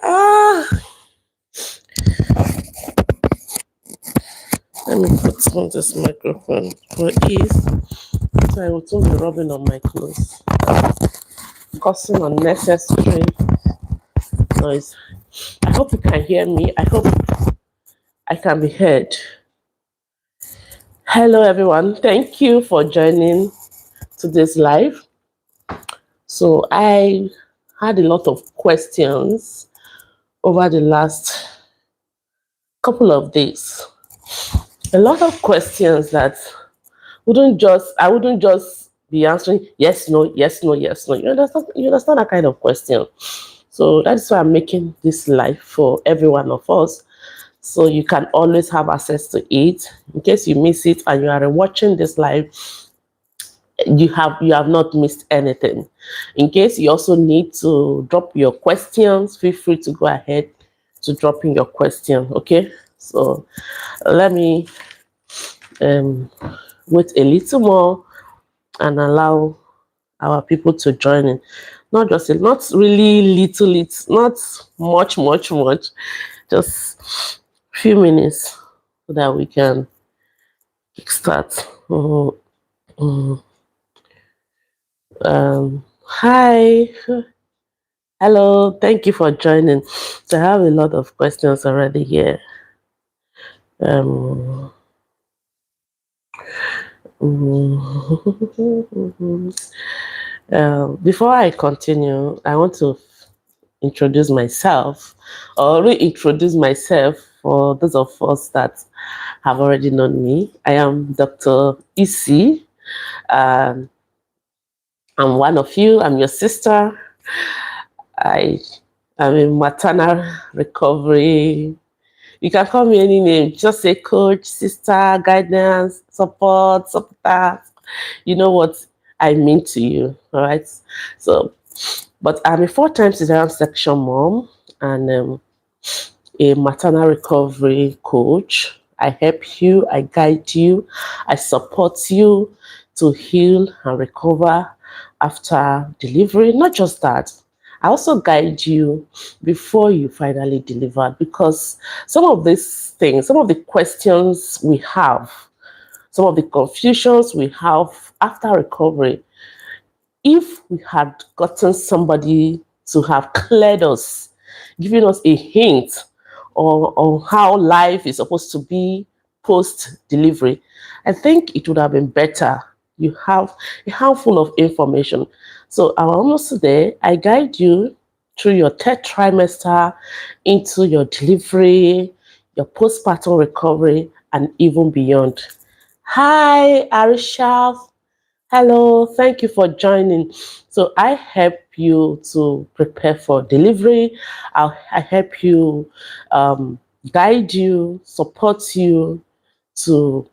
ah, let me put on this microphone for ease. So I will soon be rubbing on my clothes, causing unnecessary noise. I hope you can hear me. I hope I can be heard. Hello, everyone. Thank you for joining today's live. So I had a lot of questions over the last couple of days. A lot of questions that I wouldn't just be answering yes, no, yes, no, yes, no. You understand that kind of question. So that's why I'm making this live for every one of us. So you can always have access to it. In case you miss it and you are watching this live, you have not missed anything. In case you also need to drop your questions, feel free to go ahead to drop in your question. Okay, so let me wait a little more and allow our people to join in. Not really not much, just few minutes so that we can start. Hi. Hello, thank you for joining. So I have a lot of questions already here. Before I continue, I want to introduce myself or reintroduce myself for those of us that have already known me. I am Dr. Isy. I'm one of you. I'm your sister. I am a maternal recovery. You can call me any name. Just say coach, sister, guidance, support. You know what I mean to you. All right. So, but I'm a 4 times cesarean section mom and a maternal recovery coach. I help you, I guide you, I support you to heal and recover after delivery. Not just that, I also guide you before you finally deliver, because some of these things, some of the questions we have, some of the confusions we have after recovery, if we had gotten somebody to have cleared us, giving us a hint on how life is supposed to be post delivery, I think it would have been better. You have a handful of information. So I'm almost there. I guide you through your third trimester into your delivery, your postpartum recovery, and even beyond. Hi, Arisha. Hello, thank you for joining. So I help you to prepare for delivery. I help you, guide you, support you to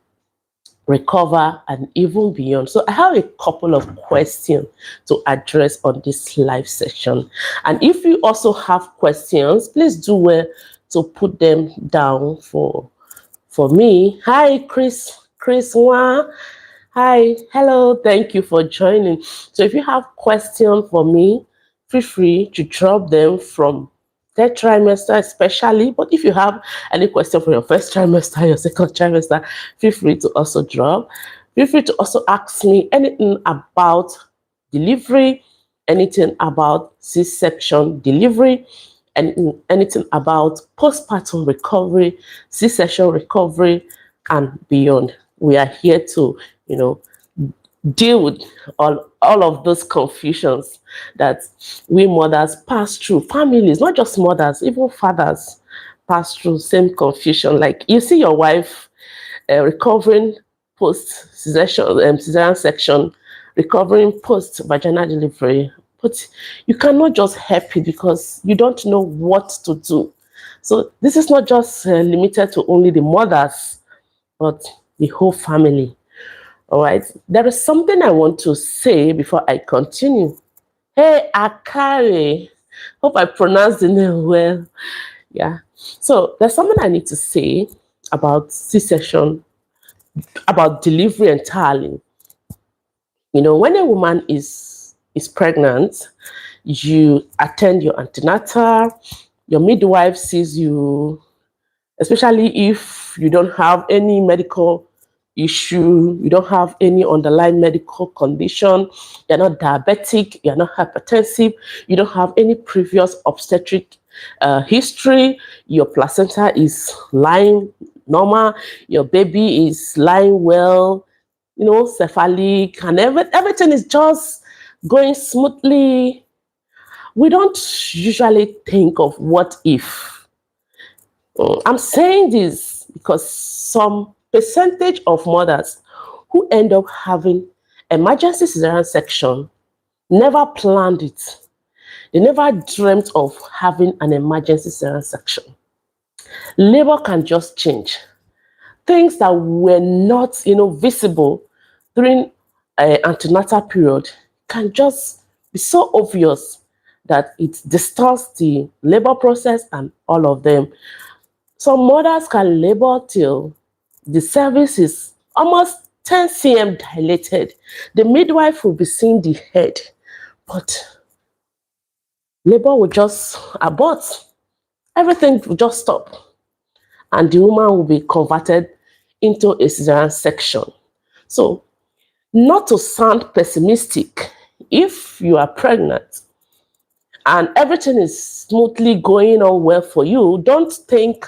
recover and even beyond. So I have a couple of questions to address on this live session. And if you also have questions, please do well to put them down for me. Hi, Chris Wan. Hi, hello, thank you for joining. So if you have questions for me, feel free to drop them from third trimester especially. But if you have any question for your first trimester, your second trimester, feel free to also drop. Feel free to also ask me anything about delivery, anything about C-section delivery, and anything about postpartum recovery, C-section recovery, and beyond. We are here to, deal with all of those confusions that we mothers pass through. Families, not just mothers, even fathers pass through same confusion. Like you see your wife recovering post cesarean section, recovering post vaginal delivery, but you cannot just help it because you don't know what to do. So this is not just limited to only the mothers, but the whole family. All right. There is something I want to say before I continue. Hey, Akari. Hope I pronounced the name well. Yeah. So there's something I need to say about C-section, about delivery entirely. When a woman is pregnant, you attend your antenatal, your midwife sees you, especially if you don't have any medical issue, you don't have any underlying medical condition, you're not diabetic, you're not hypertensive, you don't have any previous obstetric history, your placenta is lying normal, your baby is lying well, cephalic, and everything is just going smoothly. We don't usually think of what if. I'm saying this because some percentage of mothers who end up having emergency cesarean section never planned it. They never dreamt of having an emergency cesarean section. Labor can just change. Things that were not, visible during an antenatal period can just be so obvious that it distorts the labor process and all of them. Some mothers can labor till the cervix is almost 10 cm dilated. The midwife will be seeing the head, but labor will just abort. Everything will just stop, and the woman will be converted into a cesarean section. So, not to sound pessimistic, if you are pregnant and everything is smoothly going on well for you, don't think,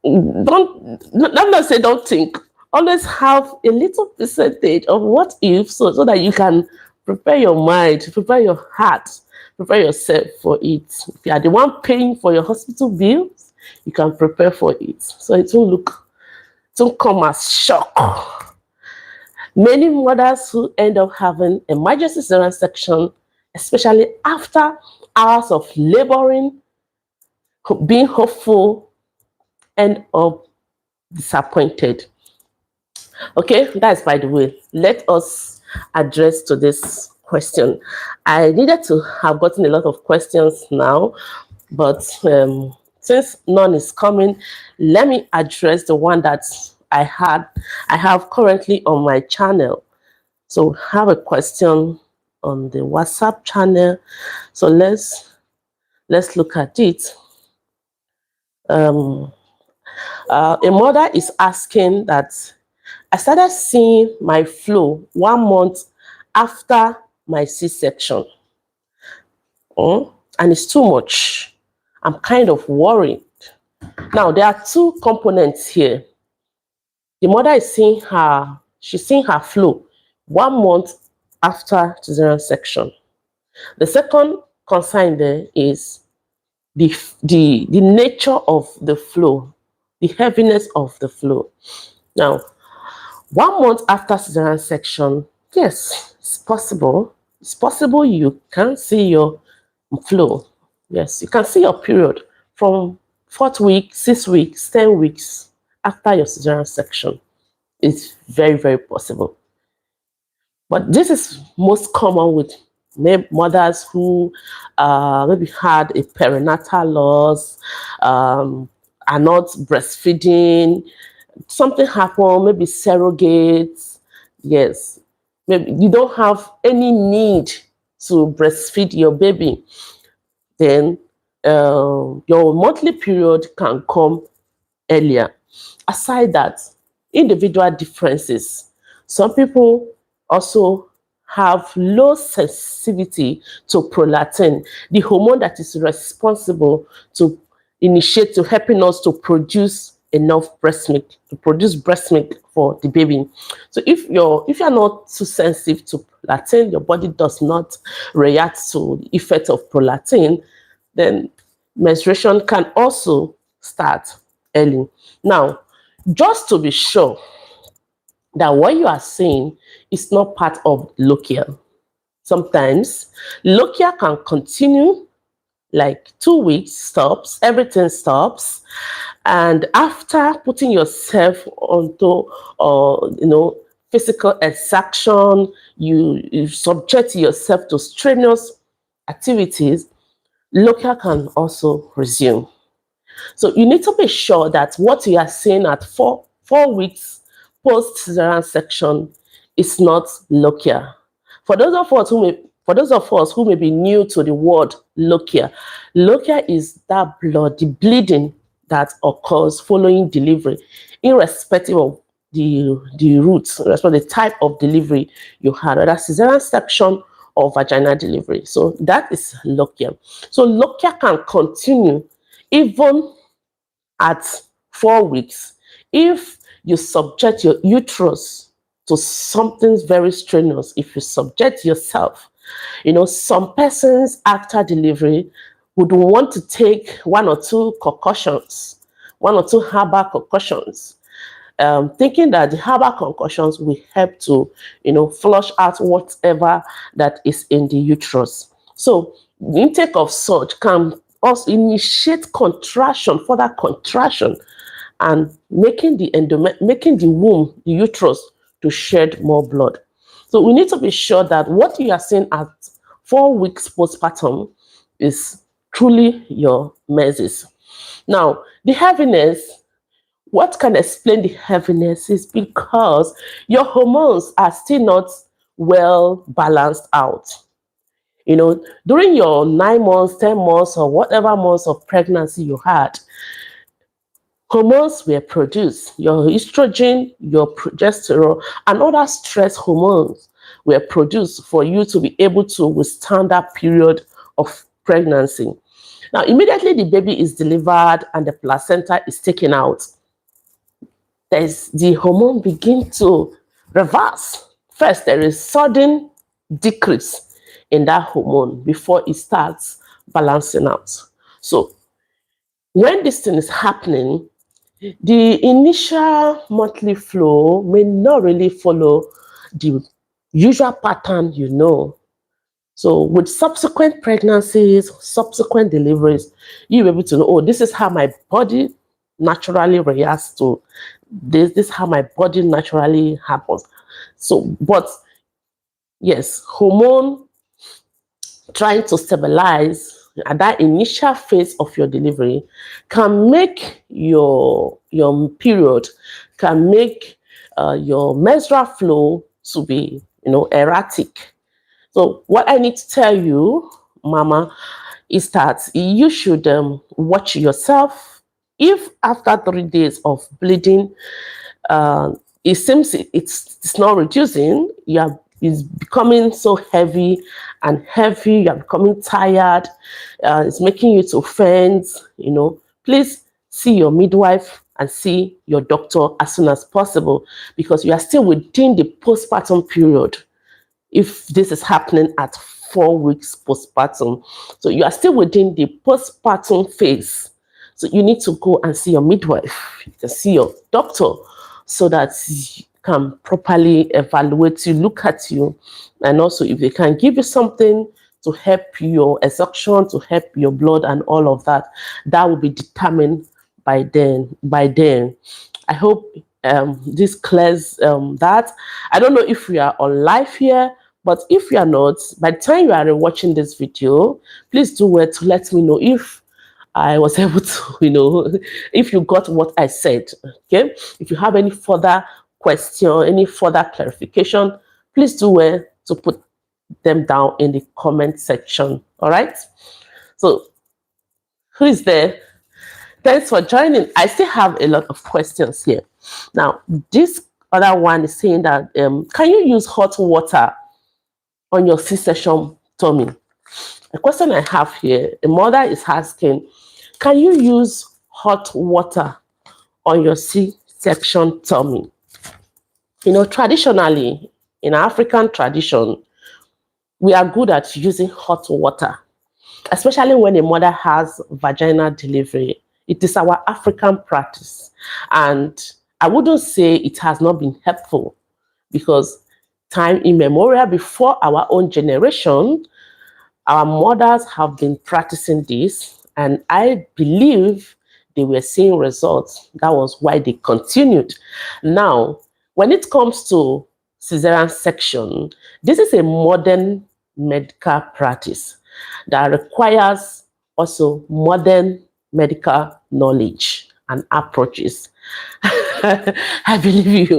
let me say don't think, always have a little percentage of what if, so that you can prepare your mind, prepare your heart, prepare yourself for it. If you are the one paying for your hospital bills, you can prepare for it. So it won't come as shock. Many mothers who end up having emergency cesarean section, especially after hours of laboring, being hopeful, end up disappointed. Okay, that's by the way. Let us address to this question. I needed to have gotten a lot of questions now, but since none is coming, let me address the one that I have currently on my channel. So have a question on the WhatsApp channel. So let's look at it. A mother is asking that I started seeing my flow 1 month after my C-section. And it's too much. I'm kind of worried. Now, there are two components here. The mother is seeing her flow 1 month after cesarean section. The second concern there is the nature of the flow, the heaviness of the flow. Now, 1 month after cesarean section, yes, it's possible. It's possible you can see your flow. Yes, you can see your period from 4th week, 6 weeks, 10 weeks after your cesarean section. It's very, very possible. But this is most common with mothers who maybe had a perinatal loss, are not breastfeeding, something happened, maybe surrogates. Yes, maybe you don't have any need to breastfeed your baby. Then your monthly period can come earlier. Aside that, individual differences. Some people also have low sensitivity to prolactin, the hormone that is responsible to helping us to produce enough breast milk, to produce breast milk for the baby. So if you're not too sensitive to prolactin, your body does not react to the effect of prolactin, then menstruation can also start early. Now, just to be sure that what you are seeing is not part of lochia. Sometimes lochia can continue like 2 weeks, stops, everything stops. And after putting yourself onto physical exertion, you subject yourself to strenuous activities, lochia can also resume. So you need to be sure that what you are seeing at 4 weeks post cesarean section is not lochia. For those of us who may For those of us who may be new to the word lochia is that blood, the bleeding that occurs following delivery, irrespective of the route, irrespective of the type of delivery you had, whether cesarean section or vaginal delivery. So that is lochia. So lochia can continue even at 4 weeks if you subject your uterus to something very strenuous, if you subject yourself. Some persons after delivery would want to take one or two concussions, one or two herbal concussions, thinking that the herbal concussions will help to, flush out whatever that is in the uterus. So the intake of such can also initiate contraction, further contraction, and making the womb, the uterus, to shed more blood. So we need to be sure that what you are seeing at 4 weeks postpartum is truly your menses. Now, the heaviness, what can explain the heaviness is because your hormones are still not well balanced out. During your 9 months, 10 months, or whatever months of pregnancy you had, hormones were produced. Your estrogen, your progesterone, and other stress hormones were produced for you to be able to withstand that period of pregnancy. Now, immediately the baby is delivered and the placenta is taken out, the hormone begin to reverse. First, there is sudden decrease in that hormone before it starts balancing out. So when this thing is happening, the initial monthly flow may not really follow the usual pattern. So with subsequent pregnancies, subsequent deliveries, you'll be able to know, oh, this is how my body naturally reacts to this. This is how my body naturally happens. So, but yes, hormone trying to stabilize at that initial phase of your delivery can make your period, can make your menstrual flow to be erratic. So what I need to tell you, mama, is that you should watch yourself. If after 3 days of bleeding, it seems it's not reducing, it's becoming so heavy and heavy, you're becoming tired, it's making you to faint, please see your midwife and see your doctor as soon as possible, because you are still within the postpartum period. If this is happening at 4 weeks postpartum, so you are still within the postpartum phase. So you need to go and see your midwife, you can see your doctor, so that you can properly evaluate you, look at you, and also if they can give you something to help your exhaustion, to help your blood and all of that, that will be determined by then. I hope this clears that. I don't know if we are on live here, but if you are not, by the time you are watching this video, please do well to let me know if I was able to, if you got what I said. Okay. If you have any further question, any further clarification, please do well to put them down in the comment section. All right. So who is there? Thanks for joining. I still have a lot of questions here. Now, this other one is saying that can you use hot water on your C-section tummy? The question I have here, a mother is asking, can you use hot water on your C-section tummy? Traditionally, in African tradition, we are good at using hot water, especially when a mother has vaginal delivery. It is our African practice. And I wouldn't say it has not been helpful, because time immemorial, before our own generation, our mothers have been practicing this, and I believe they were seeing results. That was why they continued. Now, when it comes to cesarean section, this is a modern medical practice that requires also modern medical knowledge and approaches. I believe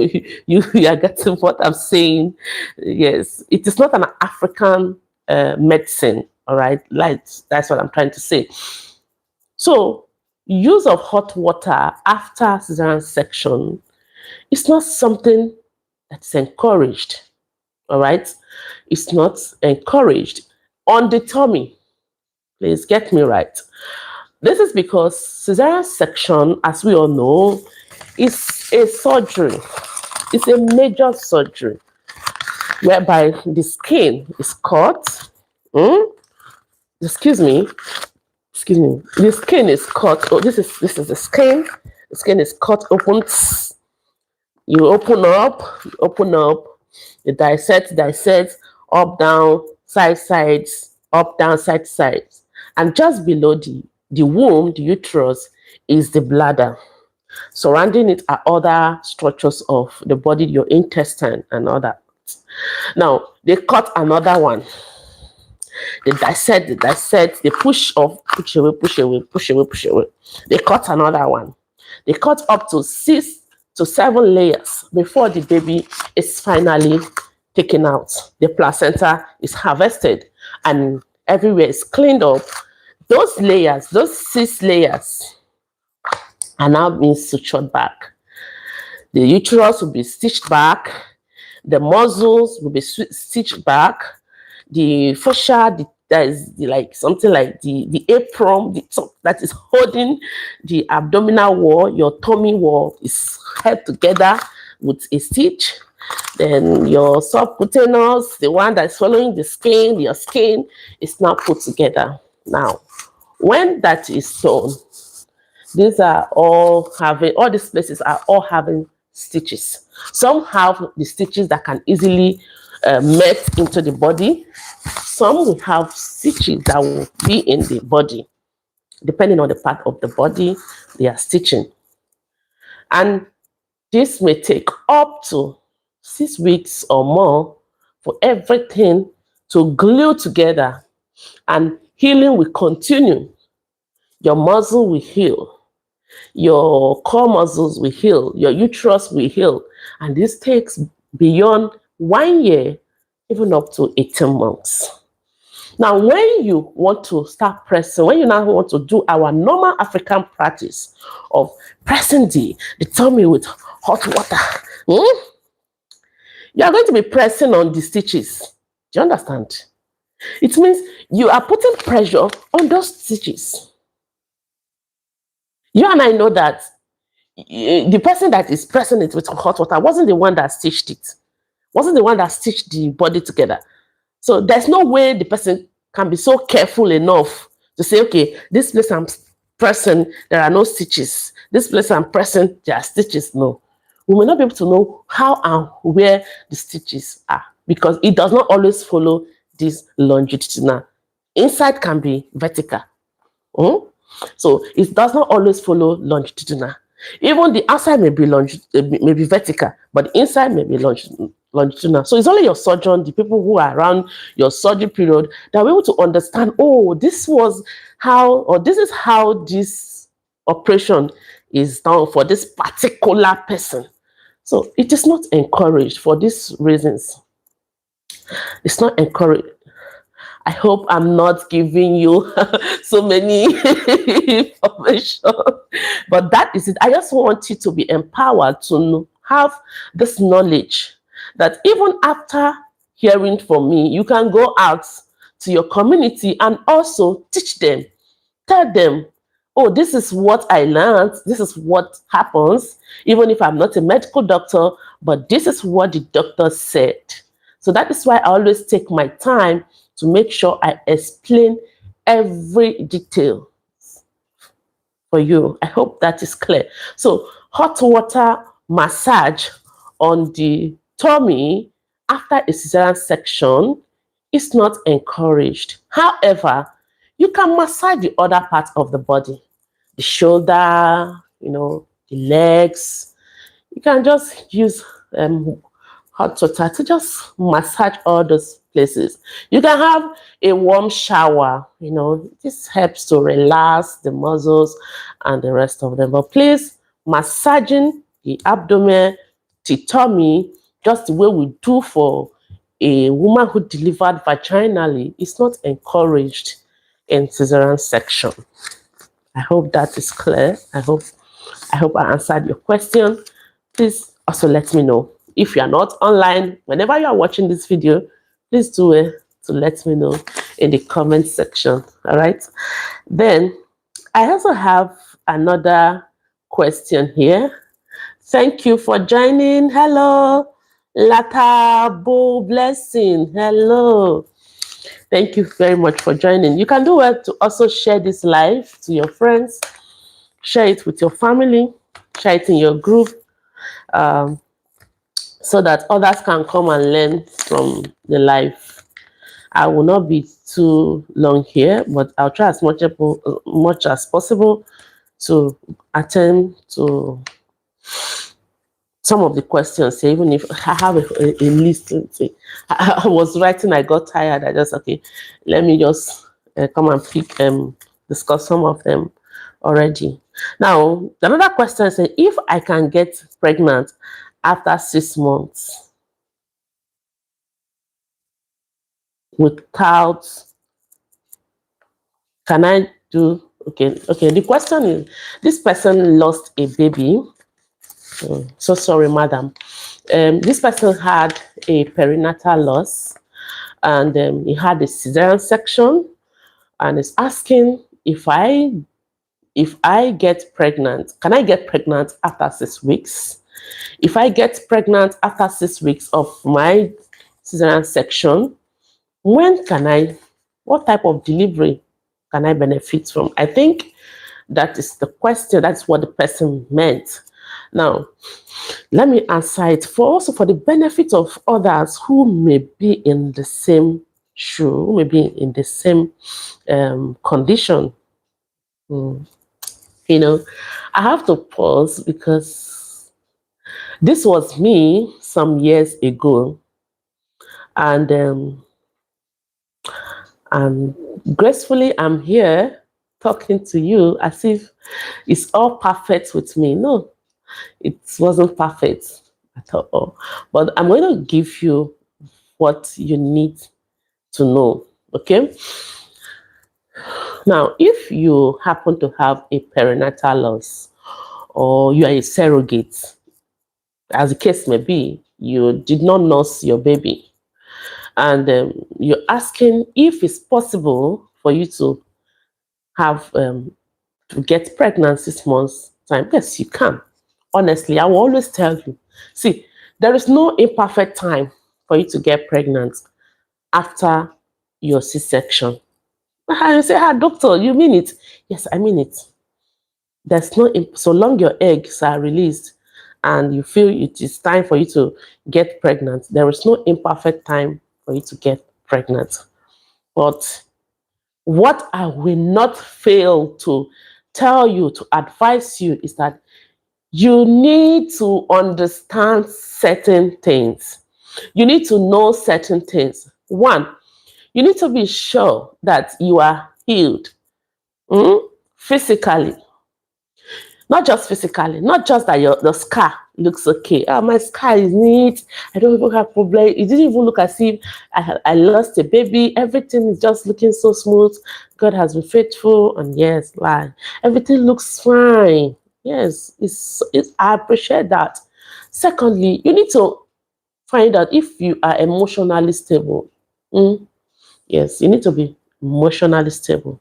you are getting what I'm saying. Yes, it is not an African medicine. All right, light. That's what I'm trying to say. So, use of hot water after cesarean section is not something that's encouraged. All right, it's not encouraged on the tummy. Please get me right. This is because cesarean section, as we all know, is a surgery. It's a major surgery whereby the skin is cut. Excuse me. Excuse me. The skin is cut. Oh, this is the skin. The skin is cut open. You open up. You dissect, up, down, sides, up, down, sides. And just below the womb, the uterus, is the bladder. Surrounding it are other structures of the body, your intestine and all that. Now, they cut another one. They dissect, they push away. They cut another one. They cut up to 6 to 7 layers before the baby is finally taken out. The placenta is harvested and everywhere is cleaned up. Those layers, those 6 layers, are now being sutured back. The uterus will be stitched back. The muscles will be stitched back. The fascia, that is like something like the apron that is holding the abdominal wall, your tummy wall, is held together with a stitch. Then your subcutaneous, the one that's following the skin, your skin is now put together. Now, when that is done, these places are all having stitches. Some have the stitches that can easily melt into the body. Some will have stitches that will be in the body, depending on the part of the body they are stitching. And this may take up to 6 weeks or more for everything to glue together, and healing will continue. Your muscle will heal. Your core muscles will heal. Your uterus will heal. And this takes beyond 1 year, even up to 18 months. Now, when you want to start pressing, when you now want to do our normal African practice of pressing the tummy with hot water, you are going to be pressing on the stitches. Do you understand? It means you are putting pressure on those stitches. You and I know that the person that is pressing it with hot water wasn't the one that stitched it, wasn't the one that stitched the body together. So there's no way the person can be so careful enough to say, okay, this place I'm pressing, there are no stitches. This place I'm pressing, there are stitches. No. We may not be able to know how and where the stitches are, because it does not always follow this longitudinal. Inside can be vertical. So it does not always follow longitudinal. Even the outside may be vertical, but the inside may be longitudinal. So it's only your surgeon, the people who are around your surgery period, that are able to understand, oh, this is how this operation is done for this particular person. So it is not encouraged for these reasons. It's not encouraged. I hope I'm not giving you so many information, but that is it. I just want you to be empowered to have this knowledge that even after hearing from me, you can go out to your community and also teach them, tell them, oh, this is what I learned, this is what happens, even if I'm not a medical doctor, but this is what the doctor said. So that is why I always take my time to make sure I explain every detail for you. I hope that is clear. So hot water massage on the tummy after a cesarean section is not encouraged. However, you can massage the other parts of the body, the shoulder, the legs. You can just use hot water to just massage all those places. You can have a warm shower. This helps to relax the muscles and the rest of them. But please, massaging the abdomen, the tummy, just the way we do for a woman who delivered vaginally is not encouraged in cesarean section. I hope that is clear. I hope I answered your question. Please also let me know. If you are not online, whenever you are watching this video, please do it to let me know in the comment section. All right. Then I also have another question here. Thank you for joining. Hello, Latabo Blessing. Hello. Thank you very much for joining. You can do well to also share this live to your friends, share it with your family, share it in your group, so that others can come and learn from the live. I will not be too long here, but I'll try as much as possible to attend to some of the questions, even if I have a list. I was writing, I got tired. I just, okay, let me just come and discuss some of them already. Now, another question is, if I can get pregnant after 6 months without, can I do, okay, the question is, this person lost a baby. So sorry, madam. This person had a perinatal loss, and he had a cesarean section, and is asking if I get pregnant, can I get pregnant after 6 weeks? If I get pregnant after 6 weeks of my cesarean section, what type of delivery can I benefit from? I think that is the question. That's what the person meant. Now, let me answer it for the benefit of others who may be in the same shoe, who may be in the same condition. You know, I have to pause because this was me some years ago, and gracefully I'm here talking to you as if it's all perfect with me. No, it wasn't perfect at all. But I'm going to give you what you need to know. Okay. Now, if you happen to have a perinatal loss, or you are a surrogate, as the case may be, you did not nurse your baby, and you're asking if it's possible for you to have to get pregnant 6 months time. Yes, you can. Honestly, I will always tell you, see, there is no imperfect time for you to get pregnant after your C-section. You say, doctor, you mean it? Yes, I mean it. There's no, so long your eggs are released and you feel it is time for you to get pregnant, there is no imperfect time for you to get pregnant. But what I will not fail to tell you, to advise you, is that you need to understand certain things. You need to know certain things. One, you need to be sure that you are healed physically. Not just physically, not just that the scar looks okay. Oh, my scar is neat. I don't even have problem. It didn't even look as if I lost a baby. Everything is just looking so smooth. God has been faithful. And yes, everything looks fine. Yes, I appreciate that. Secondly, you need to find out if you are emotionally stable. Yes, you need to be emotionally stable.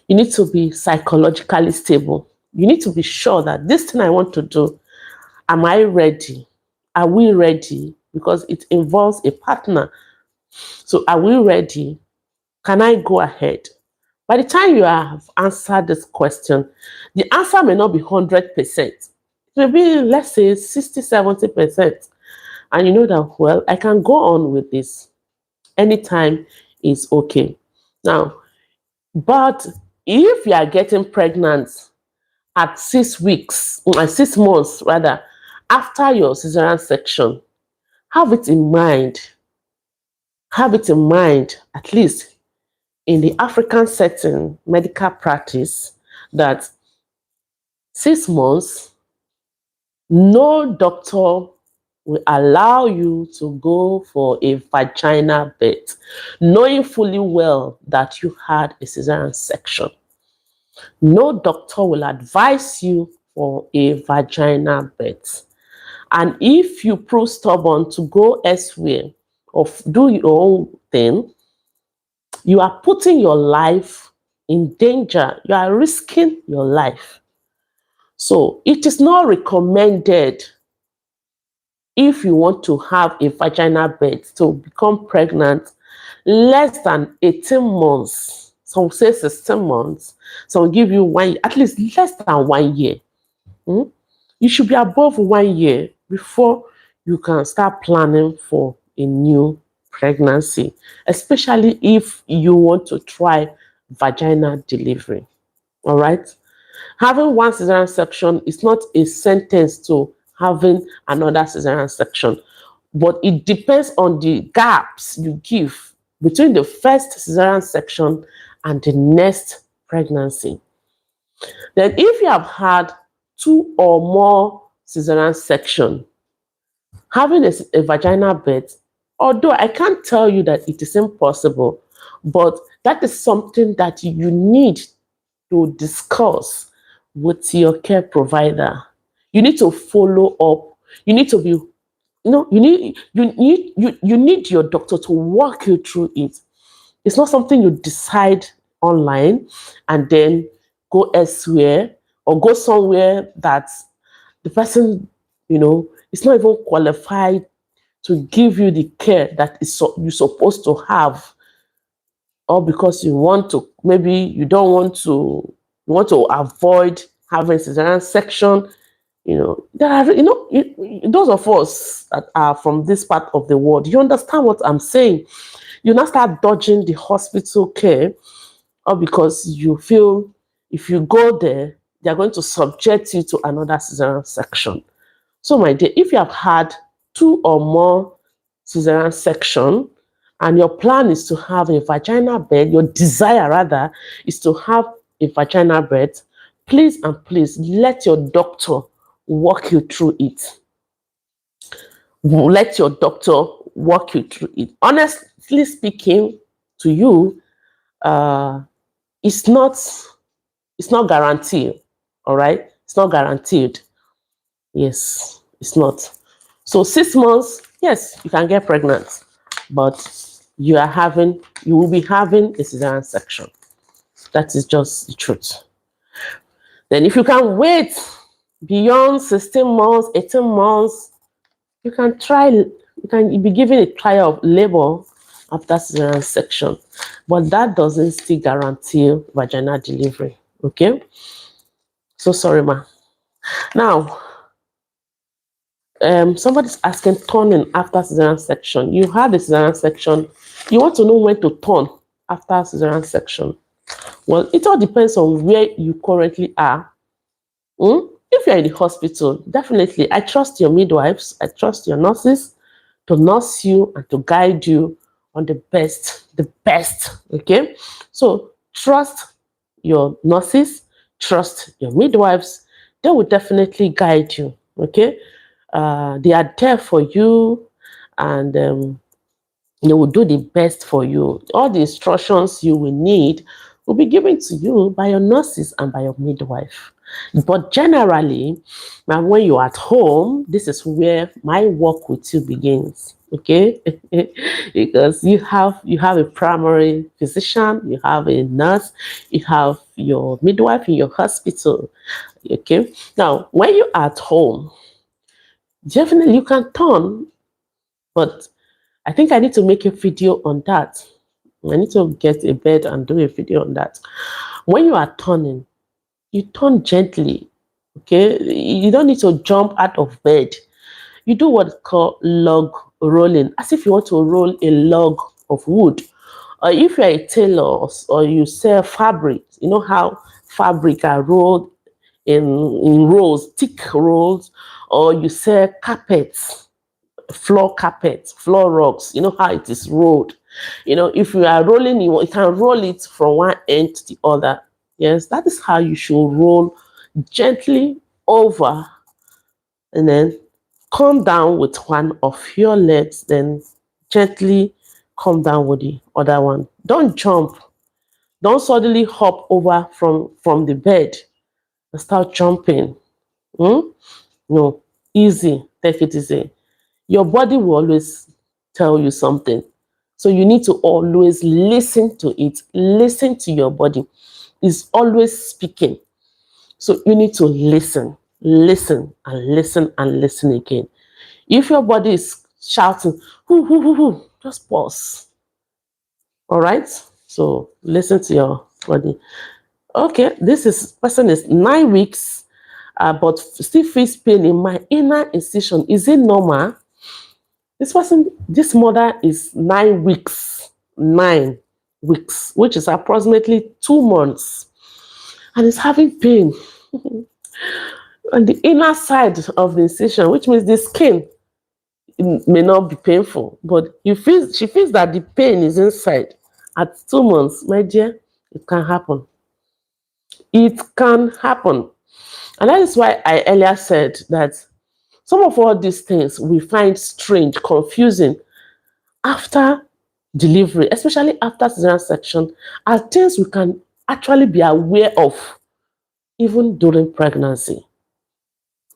You need to be psychologically stable. You need to be sure that this thing I want to do, am I ready? Are we ready? Because it involves a partner. So are we ready? Can I go ahead? By the time you have answered this question, the answer may not be 100%. It may be, let's say, 60, 70%. And you know that, well, I can go on with this. Anytime is okay. Now, but if you are getting pregnant at 6 weeks, 6 months rather, after your cesarean section, have it in mind, at least in the African setting, medical practice, that 6 months, no doctor will allow you to go for a vaginal birth, knowing fully well that you had a cesarean section. No doctor will advise you for a vaginal birth. And if you prove stubborn to go elsewhere or do your own thing, you are putting your life in danger. You are risking your life. So it is not recommended if you want to have a vaginal birth to become pregnant less than 18 months. Some say 16 months. Some give you at least less than 1 year. You should be above 1 year before you can start planning for a new pregnancy, especially if you want to try vaginal delivery. All right. Having one cesarean section is not a sentence to having another cesarean section, but it depends on the gaps you give between the first cesarean section and the next pregnancy. Then if you have had 2 or more cesarean section, having a vaginal birth, although I can't tell you that it is impossible, but that is something that you need to discuss with your care provider. You need to follow up. You need to be, you need your doctor to walk you through it. It's not something you decide online and then go elsewhere or go somewhere that the person, is not even qualified to give you the care that you're supposed to have, or because maybe you don't want to, you want to avoid having cesarean section. There are, those of us that are from this part of the world, you understand what I'm saying. You now start dodging the hospital care, or because you feel if you go there, they're going to subject you to another cesarean section. So my dear, if you have had 2 or more cesarean section and your plan is to have a vaginal birth, your desire rather is to have a vaginal birth, please and please let your doctor walk you through it. Let your doctor walk you through it. Honestly speaking to you, it's not guaranteed. All right, it's not guaranteed. Yes, it's not. So 6 months, yes, you can get pregnant, but you will be having a cesarean section. That is just the truth. Then if you can wait beyond 16 months, 18 months, you can be given a trial of labor after cesarean section, but that doesn't still guarantee vaginal delivery. Okay? So sorry, ma. Now, somebody's asking turning after cesarean section. You had a cesarean section. You want to know when to turn after cesarean section. Well, it all depends on where you currently are. If you're in the hospital, definitely, I trust your midwives, I trust your nurses to nurse you and to guide you on the best, okay? So trust your nurses, trust your midwives. They will definitely guide you, okay? They are there for you, and they will do the best for you. All the instructions you will need will be given to you by your nurses and by your midwife. But generally, when you're at home, this is where my work with you begins, okay? Because you have a primary physician, you have a nurse, you have your midwife in your hospital, okay? Now, when you're at home, definitely you can turn, but I think I need to make a video on that. I need to get a bed and do a video on that. When you are turning, you turn gently, okay? You don't need to jump out of bed. You do what's called log rolling, as if you want to roll a log of wood. Or if you're a tailor or you sell fabric, you know how fabric are rolled in rolls, thick rolls, or you sell carpets, floor carpets, floor rugs, you know how it is rolled. If you are rolling, you can roll it from one end to the other. Yes, that is how you should roll gently over and then Come down with one of your legs, then gently come down with the other one. Don't jump. Don't suddenly hop over from the bed and start jumping. Hmm? No, easy. Take it easy. Your body will always tell you something. So you need to always listen to it. Listen to your body. It's always speaking. So you need to listen, listen, and listen and listen again. If your body is shouting, hoo, hoo, hoo, hoo, just pause. All right? So listen to your body. Okay, this is person is 9 weeks, but still feels pain in my inner incision. Is it normal? This mother is 9 weeks, 9 weeks, which is approximately 2 months, and is having pain on the inner side of the incision, which means the skin may not be painful, but she feels that the pain is inside. At 2 months, my dear, it can happen. It can happen. And that is why I earlier said that some of all these things we find strange, confusing after delivery, especially after cesarean section, are things we can actually be aware of even during pregnancy.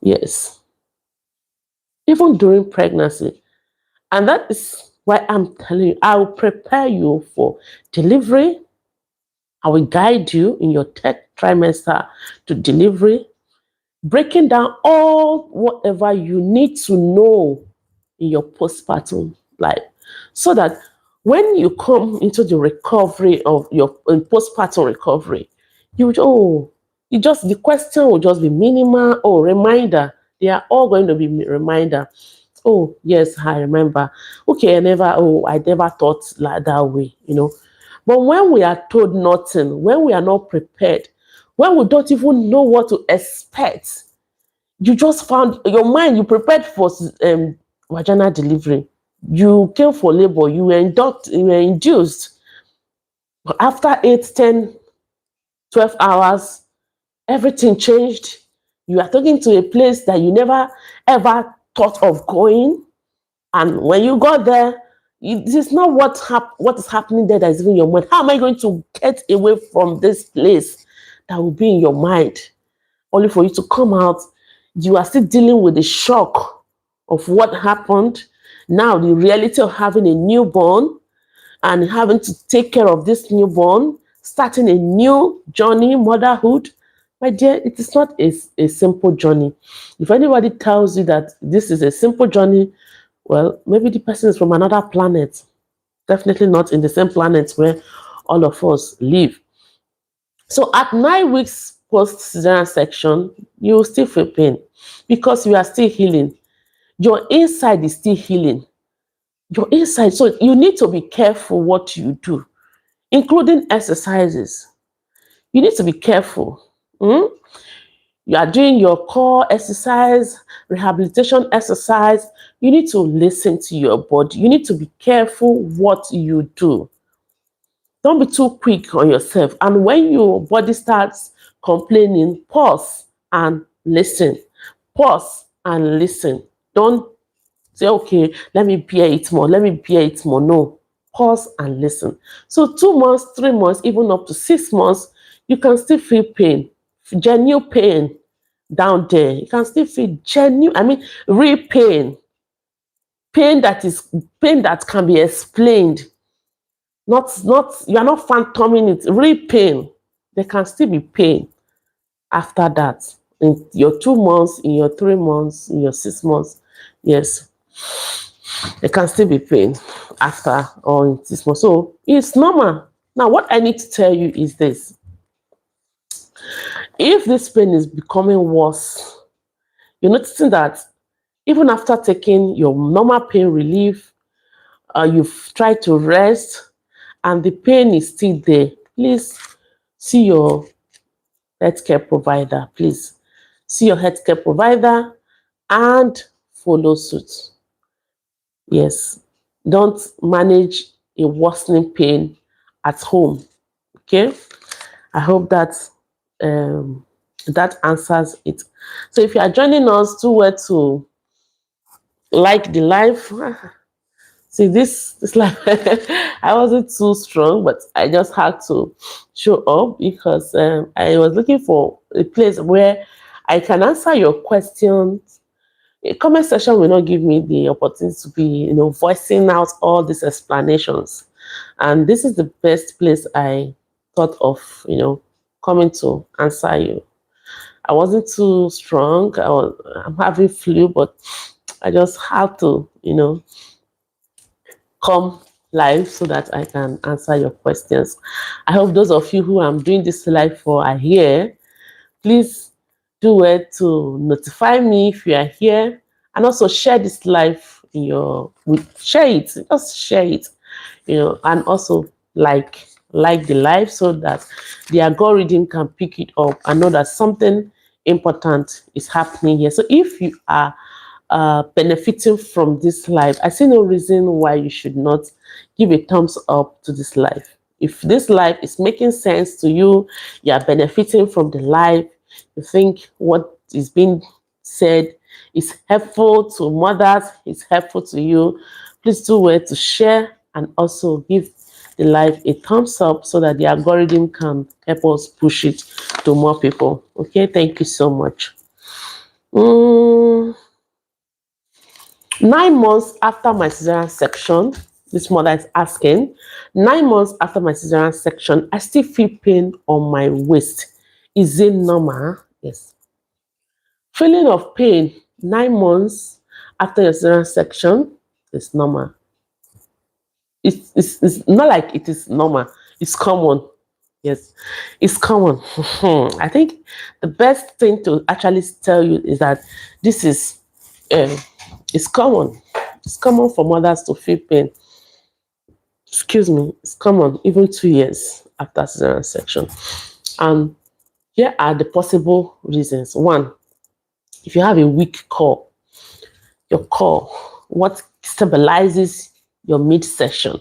Yes, even during pregnancy. And that is why I'm telling you, I will prepare you for delivery. I will guide you in your third trimester to delivery, breaking down all whatever you need to know in your postpartum life, so that when you come into the recovery of your postpartum recovery, the question will just be minimal or reminder. They are all going to be reminder. Oh yes, I remember. Okay, I never thought like that way. But when we are told nothing, when we are not prepared, when we don't even know what to expect, you just found your mind, you prepared for vaginal delivery. You came for labor, you were induced. But after 8, 10, 12 hours, everything changed. You are talking to a place that you never ever thought of going. And when you got there, this is not what is happening there that is in your mind. How am I going to get away from this place that will be in your mind? Only for you to come out, you are still dealing with the shock of what happened. Now, the reality of having a newborn and having to take care of this newborn, starting a new journey, motherhood. My dear, it is not a simple journey. If anybody tells you that this is a simple journey, well, maybe the person is from another planet. Definitely not in the same planet where all of us live. So at 9 weeks post-cesarean section, you will still feel pain because you are still healing. Your inside is still healing. Your inside. So you need to be careful what you do, including exercises. You need to be careful. You are doing your core exercise, rehabilitation exercise. You need to listen to your body. You need to be careful what you do. Don't be too quick on yourself. And when your body starts complaining, pause and listen. Pause and listen. Don't say, okay, let me bear it more. Let me bear it more. No. Pause and listen. So 2 months, 3 months, even up to 6 months, you can still feel pain, genuine pain down there. You can still feel real pain. Pain that can be explained. Not you are not phantoming it. Real pain. There can still be pain after that. In your 2 months, in your 3 months, in your 6 months. Yes. There can still be pain after or in 6 months. So it's normal. Now, what I need to tell you is this. If this pain is becoming worse, you're noticing that even after taking your normal pain relief, you've tried to rest and the pain is still there, please see your healthcare provider. Please see your healthcare provider and follow suit. Yes, don't manage a worsening pain at home. Okay, I hope that that answers it. So if you are joining us, do well to Like the life. See, this life, I wasn't too strong, but I just had to show up because I was looking for a place where I can answer your questions. A comment section will not give me the opportunity to be, voicing out all these explanations. And this is the best place I thought of, coming to answer you. I wasn't too strong. I'm having flu, but I just had to, come live so that I can answer your questions. I hope those of you who I'm doing this live for are here. Please do well to notify me if you are here, and also share this live in share it, just share it, and also like the live so that the algorithm can pick it up and know that something important is happening here. So if you are benefiting from this live, I see no reason why you should not give a thumbs up to this live. If this live is making sense to you, you are benefiting from the live, you think what is being said is helpful to mothers, is helpful to you, please do well to share and also give the live a thumbs up so that the algorithm can help us push it to more people. Okay, thank you so much. 9 months after my cesarean section, this mother is asking, 9 months after my cesarean section, I still feel pain on my waist. Is it normal? Yes. Feeling of pain 9 months after your cesarean section is normal. It's not like it is normal. It's common. Yes, it's common. I think the best thing to actually tell you is that this is it's common. It's common for mothers to feel pain. Excuse me, it's common even 2 years after cesarean section. And here are the possible reasons. One, if you have a weak core, your core, what stabilizes your midsection,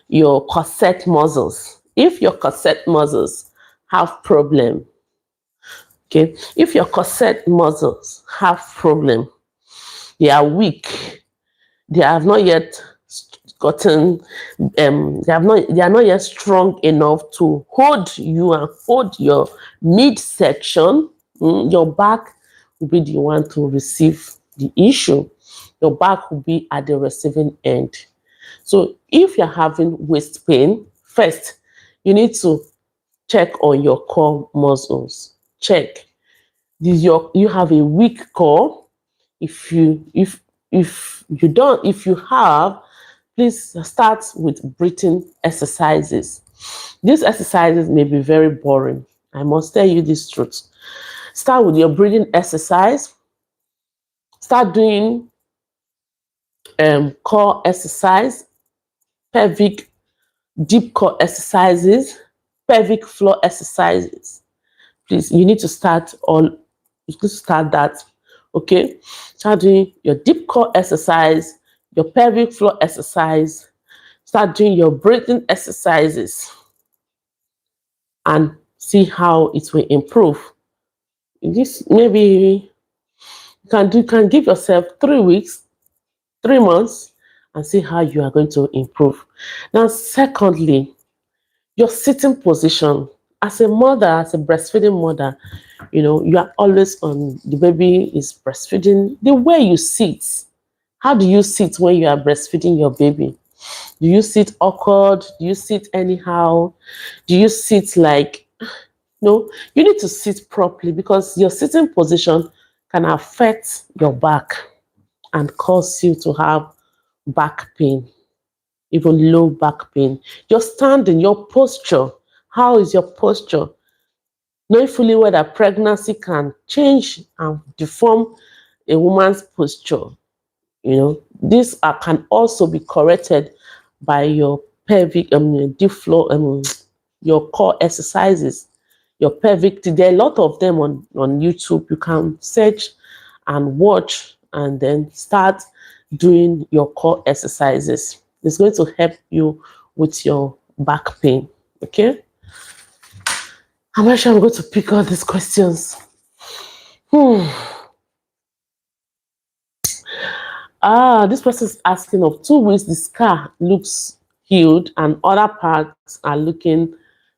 your corset muscles. If your corset muscles have problem, okay, if your corset muscles have problem, they are weak, they have not yet gotten they are not yet strong enough to hold you and hold your midsection. Your back will be the one to receive the issue. Your back will be at the receiving end. So if you're having waist pain, first you need to check on your core muscles. Check. You have a weak core? If you have, please start with breathing exercises. These exercises may be very boring. I must tell you this truth. Start with your breathing exercise. Start doing core exercise, pelvic deep core exercises, pelvic floor exercises. Please, you need to start that. Okay, start doing your deep core exercise, your pelvic floor exercise. Start doing your breathing exercises and see how it will improve. This maybe you can give yourself 3 weeks, 3 months, and see how you are going to improve. Now, secondly, your sitting position. As a mother, as a breastfeeding mother, you are always on, the baby is breastfeeding. The way you sit, how do you sit when you are breastfeeding your baby? Do you sit awkward? Do you sit anyhow? Do you sit like, no? You need to sit properly because your sitting position can affect your back and cause you to have back pain, even low back pain. Your standing, your posture. How is your posture? Knowing fully well that pregnancy can change and deform a woman's posture. This can also be corrected by your pelvic, deep floor, your core exercises, your pelvic. There are a lot of them on YouTube. You can search and watch and then start doing your core exercises. It's going to help you with your back pain. Okay? I'm sure I'm going to pick all these questions. This person is asking of 2 weeks, the scar looks healed and other parts are looking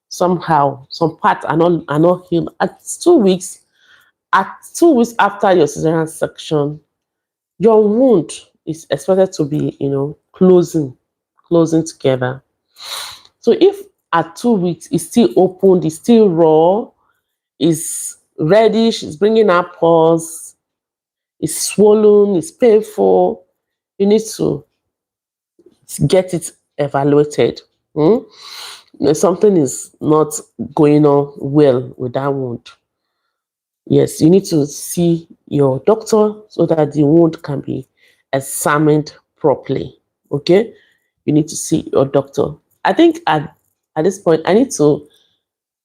somehow. Some parts are not healed. At 2 weeks after your cesarean section, your wound is expected to be, closing together. So if at 2 weeks it's still opened, it's still raw, it's reddish, it's bringing out pores, it's swollen, it's painful, you need to get it evaluated. Hmm? Something is not going on well with that wound. Yes, you need to see your doctor so that the wound can be examined properly. Okay, you need to see your doctor. I think at this point I need to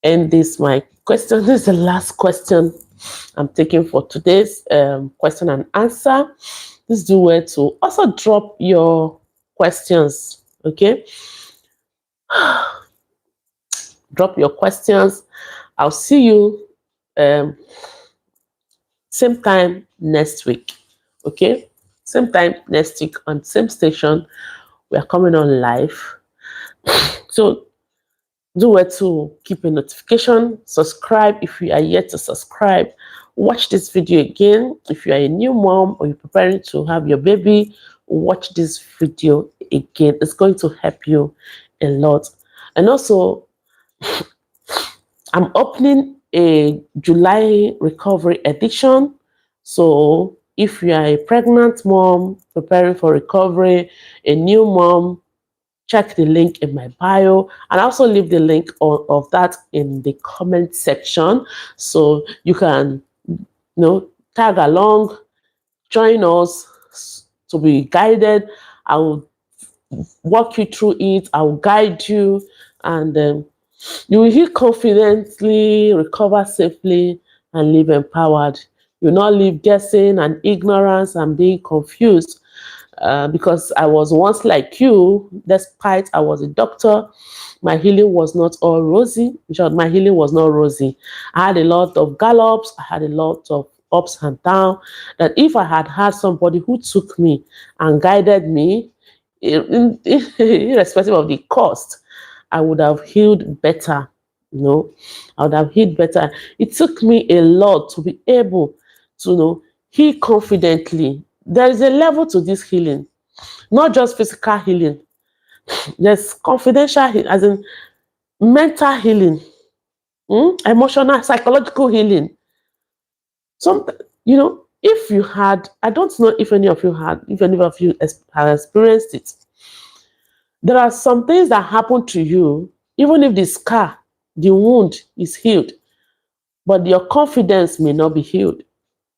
end this my question. This is the last question I'm taking for today's question and answer. Please do well to also drop your questions. Okay, drop your questions. I'll see you um, same time next week. Okay, same time next week on same station. We are coming on live. So do well to keep a notification, subscribe if you are yet to subscribe, watch this video again. If you are a new mom or you're preparing to have your baby, watch this video again. It's going to help you a lot. And also, I'm opening a July recovery edition. So if you are a pregnant mom preparing for recovery, a new mom, check the link in my bio, and also leave the link of that in the comment section so you can tag along, join us to be guided. I will walk you through it, I will guide you, and you will heal confidently, recover safely, and live empowered. You will not live guessing and ignorance and being confused. Because I was once like you, despite I was a doctor, my healing was not all rosy. In short, my healing was not rosy. I had a lot of gallops, I had a lot of ups and downs, that if I had had somebody who took me and guided me, irrespective of the cost, I would have healed better. I would have healed better. It took me a lot to be able to heal confidently. There is a level to this healing, not just physical healing. There's confidential healing, as in mental healing, emotional, psychological healing. Some, if you had, I don't know if any of you have experienced it. There are some things that happen to you, even if the scar, the wound is healed, but your confidence may not be healed.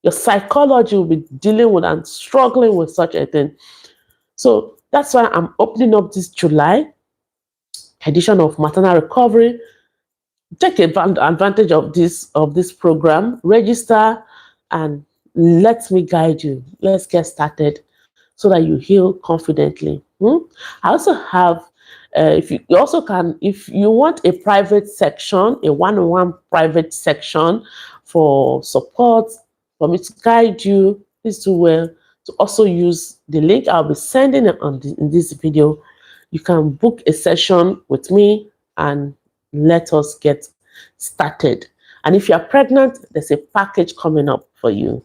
Your psychology will be dealing with and struggling with such a thing. So that's why I'm opening up this July edition of Maternal Recovery. Take advantage of this program. Register and let me guide you. Let's get started so that you heal confidently. I also have, if you want a private section, a one-on-one private section for support, for me to guide you, please do well to also use the link I'll be sending in this video. You can book a session with me and let us get started. And if you're pregnant, there's a package coming up for you.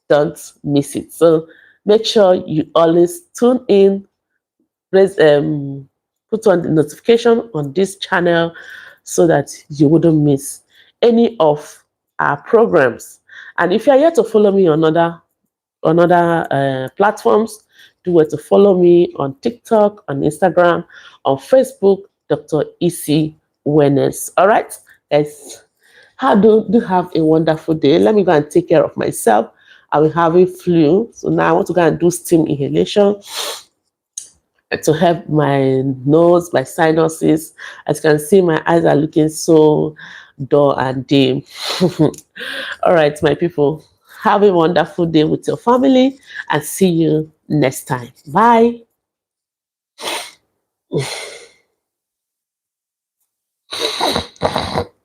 Don't miss it. So make sure you always tune in, put on the notification on this channel so that you wouldn't miss any of our programs. And if you're here to follow me on other platforms, do well to follow me on TikTok, on Instagram, on Facebook, Dr. Isy Wellness. All right, guys, do have a wonderful day. Let me go and take care of myself. I will have a flu, so now I want to go and do steam inhalation to help my nose, my sinuses. As you can see, my eyes are looking so dull and dim. All right, my people, have a wonderful day with your family and see you next time. Bye.